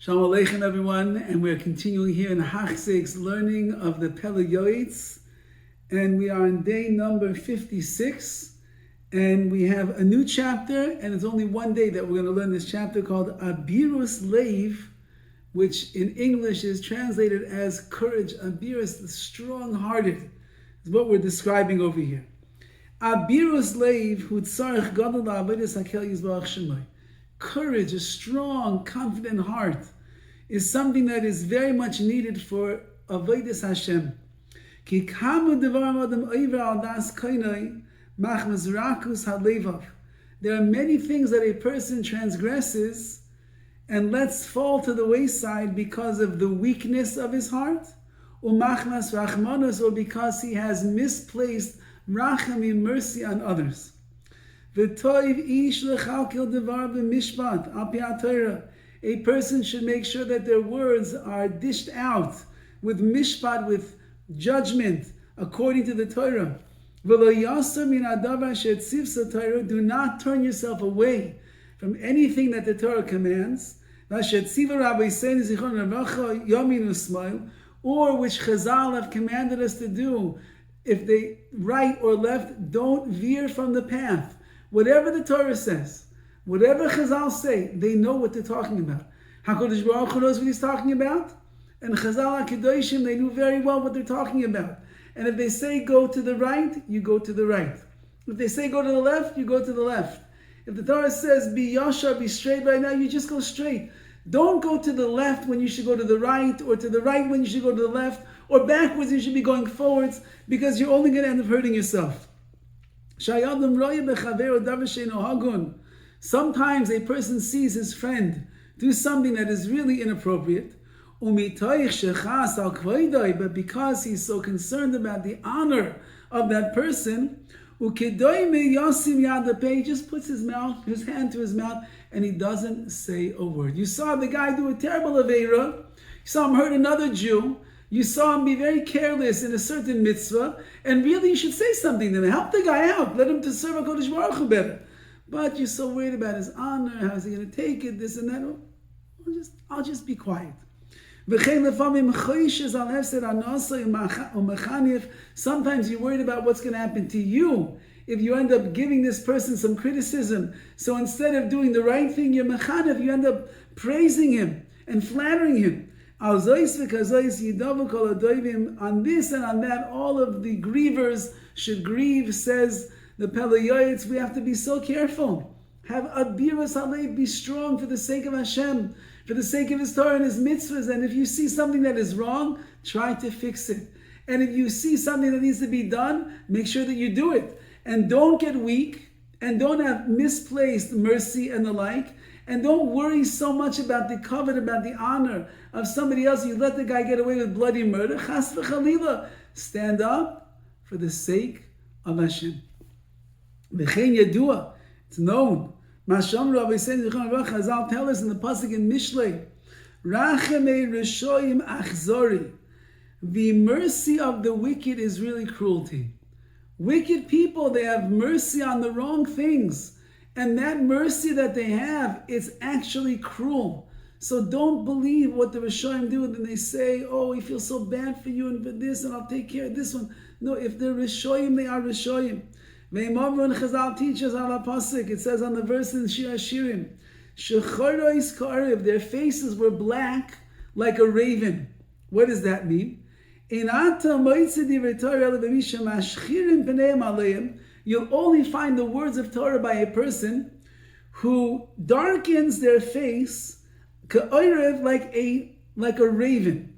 Shalom Aleichem, everyone, and we're continuing here in Hachzek's learning of the Pele Yoetz, and we are on day number 56, and we have a new chapter, and it's only one day that we're going to learn this chapter called Abirus Leiv, which in English is translated as courage. Abirus, the strong-hearted, is what we're describing over here. Abirus Leiv, hu tzarich gadol la'avodas hakel yizbarach shemai. Courage, a strong, confident heart, is something that is very much needed for avodas Hashem. Ki kamu devarim adam oiver al das koinai machmas rakus halevav. There are many things that a person transgresses and lets fall to the wayside because of the weakness of his heart, umachmas rachmanos, or because he has misplaced rachamim, mercy on others. A person should make sure that their words are dished out with mishpat, with judgment, according to the Torah. Do not turn yourself away from anything that the Torah commands, or which Chazal have commanded us to do. If they right or left, don't veer from the path. Whatever the Torah says, whatever Chazal say, they know what they're talking about. HaKadosh Baruch Hu knows what he's talking about, and Chazal HaKadoshim, they knew very well what they're talking about. And if they say go to the right, you go to the right. If they say go to the left, you go to the left. If the Torah says be yashar, be straight right now, you just go straight. Don't go to the left when you should go to the right, or to the right when you should go to the left, or backwards when you should be going forwards, because you're only going to end up hurting yourself. Sometimes a person sees his friend do something that is really inappropriate, but because he's so concerned about the honor of that person, he just puts his hand to his mouth, and he doesn't say a word. You saw the guy do a terrible aveira. You saw him hurt another Jew. You saw him be very careless in a certain mitzvah, and really you should say something to him. Help the guy out. Let him to serve HaKadosh Baruch Hu better. But you're so worried about his honor, how is he going to take it, this and that. I'll just be quiet. Sometimes you're worried about what's going to happen to you if you end up giving this person some criticism. So instead of doing the right thing, you're mechanev, you end up praising him and flattering him. On this and on that, all of the grievers should grieve, says the Pele Yoetz. We have to be so careful. Have abirus halev, be strong for the sake of Hashem, for the sake of His Torah and His mitzvahs. And if you see something that is wrong, try to fix it. And if you see something that needs to be done, make sure that you do it. And don't get weak, and don't have misplaced mercy and the like. And don't worry so much about the covet, about the honor of somebody else. You let the guy get away with bloody murder. Chas v'chalila. Stand up for the sake of Hashem. V'chein yadua. It's known. Masham Rabbi Chazal tell us in the pasuk in Mishlei, Rachamei Rishoyim Achzori. The mercy of the wicked is really cruelty. Wicked people, they have mercy on the wrong things. And that mercy that they have, it's actually cruel. So don't believe what the Rishoyim do when they say, oh, we feel so bad for you and for this, and I'll take care of this one. No, if they're Rishoyim, they are Rishoyim. Ve'imavron Chazal teaches ala pasuk. It says on the verse in Shir Hashirim, Shechorois ka'ariv, their faces were black like a raven. What does that mean? You'll only find the words of Torah by a person who darkens their face like a raven.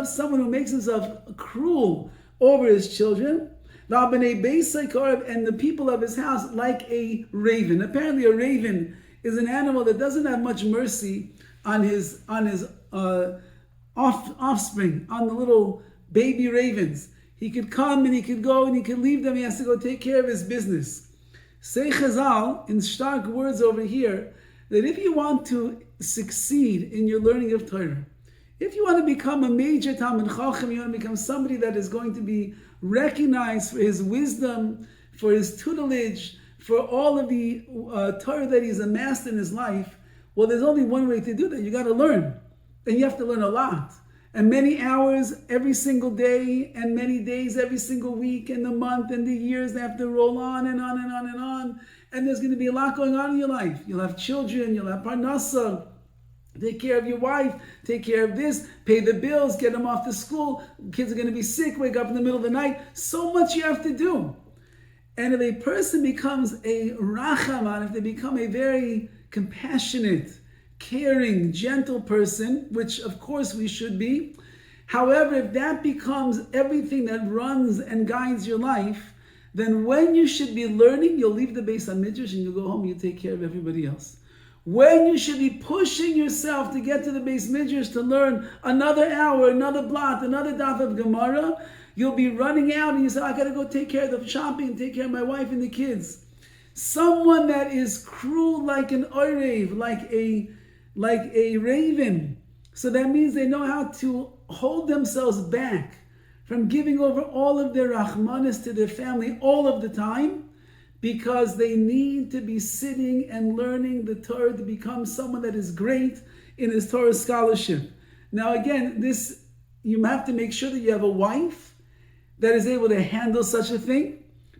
Someone who makes himself cruel over his children, and the people of his house like a raven. Apparently a raven is an animal that doesn't have much mercy on his offspring, on the little baby ravens. He could come and he could go and he could leave them. He has to go take care of his business. Say Chazal, in stark words over here, that if you want to succeed in your learning of Torah, if you want to become a major Talmid Chacham, you want to become somebody that is going to be recognized for his wisdom, for his tutelage, for all of the Torah that he's amassed in his life, Well, there's only one way to do that. You got to learn. And you have to learn a lot. And many hours every single day, and many days every single week, and the month and the years, they have to roll on and on and on and on. And there's going to be a lot going on in your life. You'll have children, you'll have parnasa, take care of your wife, take care of this, pay the bills, get them off to school. Kids are going to be sick, wake up in the middle of the night. So much you have to do. And if a person becomes a rachaman, if they become a very compassionate, caring, gentle person, which of course we should be. However, if that becomes everything that runs and guides your life, then when you should be learning, you'll leave the Beis HaMidrash and you'll go home and you take care of everybody else. When you should be pushing yourself to get to the Beis Midrash to learn another hour, another blot, another daf of Gemara, you'll be running out and you say, I got to go take care of the shopping, take care of my wife and the kids. Someone that is cruel like an oirev, like a raven. So that means they know how to hold themselves back from giving over all of their rachmanis to their family all of the time, because they need to be sitting and learning the Torah to become someone that is great in his Torah scholarship. Now again, this, you have to make sure that you have a wife that is able to handle such a thing,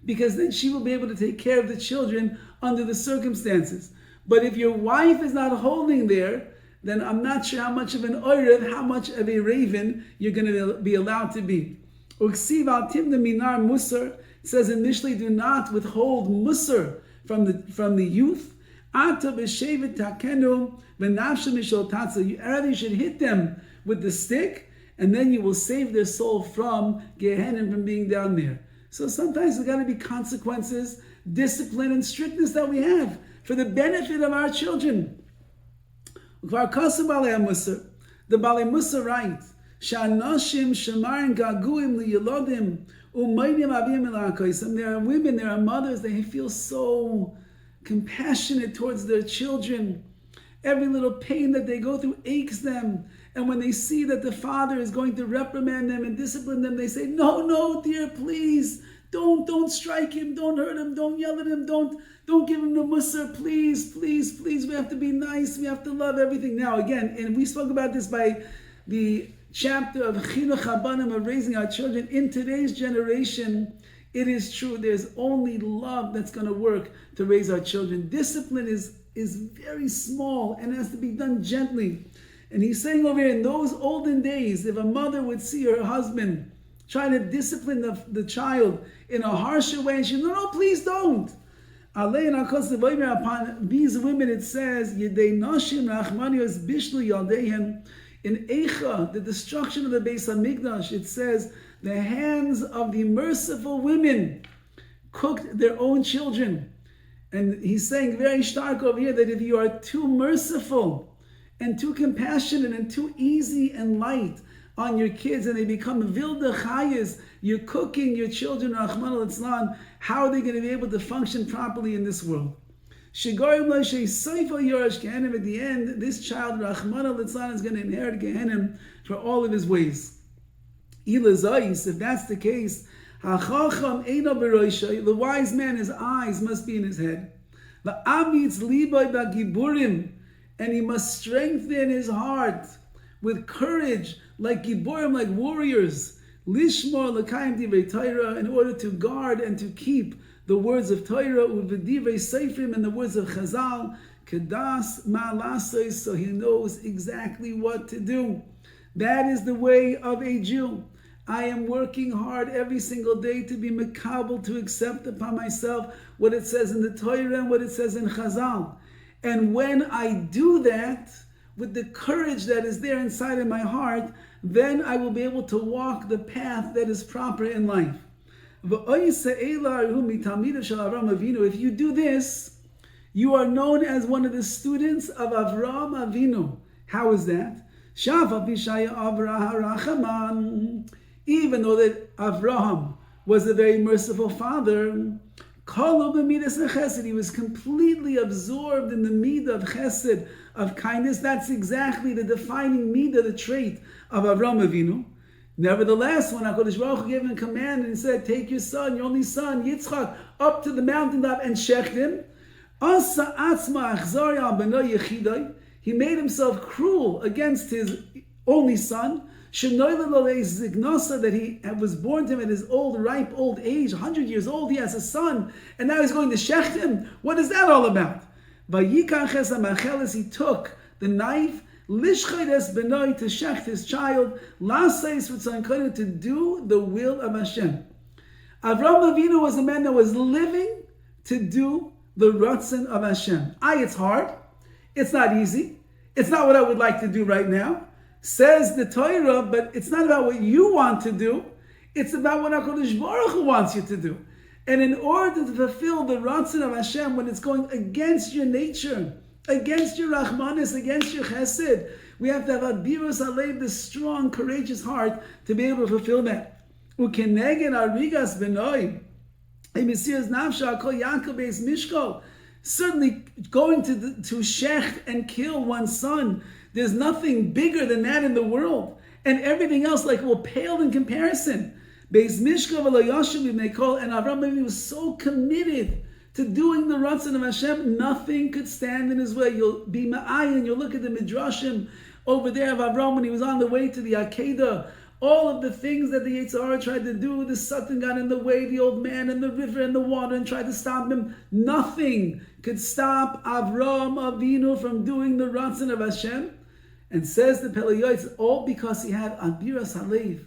because then she will be able to take care of the children under the circumstances. But if your wife is not holding there, then I'm not sure how much of an oirev, how much of a raven you're going to be allowed to be. Uksiv al timna minar musar, it says in Mishlei, do not withhold musar from the youth. Ata b'shevet takenu v'nafshe mishol tatza. You either should hit them with the stick, and then you will save their soul from Gehenna, from being down there. So sometimes there's got to be consequences, discipline, and strictness that we have for the benefit of our children. The Balei Musar writes, "Sha'anashim shemarin gaguim liyelodim umaynim avim elakos." There are women, there are mothers, they feel so compassionate towards their children. Every little pain that they go through aches them. And when they see that the father is going to reprimand them and discipline them, they say, no, dear, please, don't strike him, don't hurt him, don't yell at him, don't give him the musar, please, we have to be nice, we have to love everything. Now again, and we spoke about this by the chapter of Chinuch Habanim, of raising our children. In today's generation, it is true, there's only love that's going to work to raise our children. Discipline is very small and has to be done gently. And he's saying over here, in those olden days, if a mother would see her husband trying to discipline the child in a harsher way, and she, no, please don't. Upon these women, it says, Yedei Nashim Rachmanios Bishlu Yaldehen. In Eicha, the destruction of the Beis HaMikdash, it says, the hands of the merciful women cooked their own children. And he's saying very stark over here that if you are too merciful and too compassionate and too easy and light on your kids, and they become vilda chayas, you're cooking your children, Rahman al-Islam, how are they going to be able to function properly in this world? At the end, this child, Rahman al-Islam, is going to inherit Gehenna for all of his ways. If that's the case, the wise man, his eyes must be in his head. And he must strengthen his heart with courage, like giborim, like warriors. Lishmor l'kayim divrei Torah, in order to guard and to keep the words of Torah, u'v'divrei seifrim, and the words of Chazal, kedas ma'alasos, so he knows exactly what to do. That is the way of a Jew. I am working hard every single day to be makabel, to accept upon myself what it says in the Torah and what it says in Chazal. And when I do that, with the courage that is there inside of my heart, then I will be able to walk the path that is proper in life. If you do this, you are known as one of the students of Avraham Avinu. How is that? Even though that Avraham was a very merciful father, he was completely absorbed in the midah of chesed, of kindness. That's exactly the defining midah, the trait of Avraham Avinu. Nevertheless, when HaKadosh Baruch Hu gave him a command and he said, take your son, your only son, Yitzchak, up to the mountaintop and shecht him, He made himself cruel against his only son, that he was born to him at his ripe old age, 100 years old. He has a son, and now he's going to shecht him. What is that all about? He took the knife, lishchaydes benoi, to shecht his child, to do the will of Hashem. Avraham Avinu was a man that was living to do the ratzon of Hashem. It's hard. It's not easy. It's not what I would like to do right now, says the Torah, but it's not about what you want to do. It's about what HaKadosh Baruch Hu wants you to do. And in order to fulfill the ratzon of Hashem, when it's going against your nature, against your rachmanis, against your chesed, we have to have abiros alev, this strong, courageous heart to be able to fulfill that. Ukeneged arigas benoi, emisiras nafsha kol Yaakov beis mishko. Certainly, going to shecht and kill one's son, there's nothing bigger than that in the world, and everything else will pale in comparison. Beis mishko v'lo yashuv b'nei kol, and Avraham Avinu was so committed to doing the ratzon of Hashem, nothing could stand in his way. You'll be ma'ayin, you'll look at the midrashim over there of Avraham when he was on the way to the Akedah. All of the things that the Yetzer Hara tried to do, the Satan got in the way, the old man and the river and the water, and tried to stop him. Nothing could stop Avraham Avinu from doing the ratzon of Hashem. And says the Pele Yoetz, all because he had abiras halev,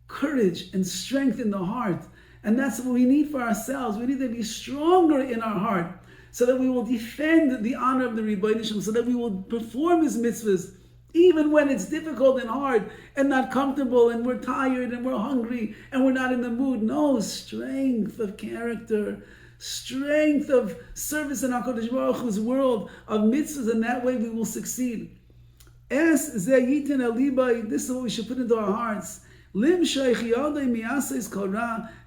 courage and strength in the heart. And that's what we need for ourselves. We need to be stronger in our heart so that we will defend the honor of the Rebbeinu Shalom, so that we will perform his mitzvahs even when it's difficult and hard and not comfortable and we're tired and we're hungry and we're not in the mood. No, strength of character, strength of service in HaKadosh Baruch Hu's world of mitzvahs, and that way we will succeed. This is what we should put into our hearts.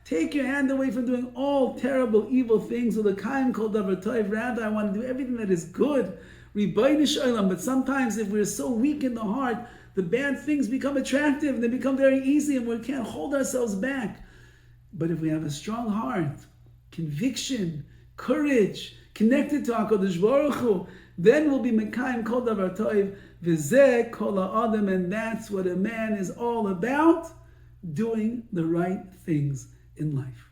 Take your hand away from doing all terrible, evil things. Rather, I want to do everything that is good. But sometimes if we're so weak in the heart, the bad things become attractive and they become very easy and we can't hold ourselves back. But if we have a strong heart, conviction, courage, connected to HaKadosh Baruch Hu, then we'll be Mekayim Kol Davar Toiv, V'zeh Kol Ha'adam, and that's what a man is all about, doing the right things in life.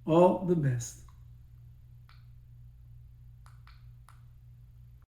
All the best.